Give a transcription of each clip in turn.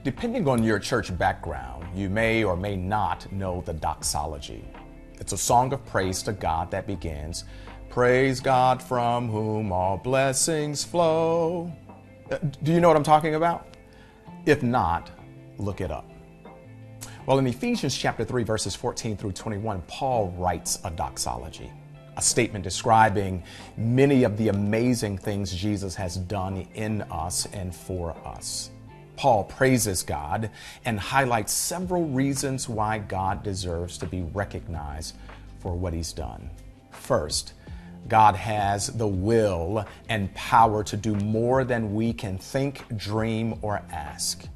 Depending on your church background, you may or may not know the doxology. It's a song of praise to God that begins, "Praise God from whom all blessings flow." Do you know what I'm talking about? If not, look it up. Well, in Ephesians chapter 3, verses 14 through 21, Paul writes a doxology, a statement describing many of the amazing things Jesus has done in us and for us. Paul praises God and highlights several reasons why God deserves to be recognized for what he's done. First, God has the will and power to do more than we can think, dream, or ask.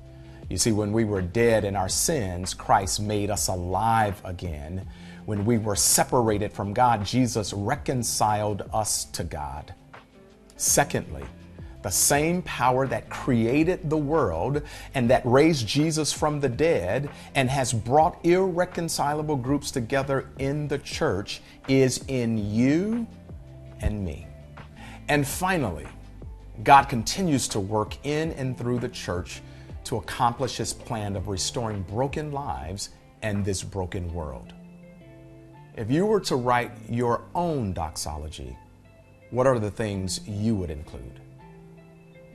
You see, when we were dead in our sins, Christ made us alive again. When we were separated from God, Jesus reconciled us to God. Secondly, the same power that created the world and that raised Jesus from the dead and has brought irreconcilable groups together in the church is in you and me. And finally, God continues to work in and through the church to accomplish his plan of restoring broken lives and this broken world. If you were to write your own doxology, what are the things you would include?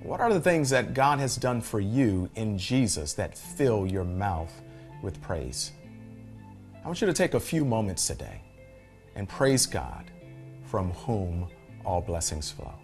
What are the things that God has done for you in Jesus that fill your mouth with praise? I want you to take a few moments today and praise God from whom all blessings flow.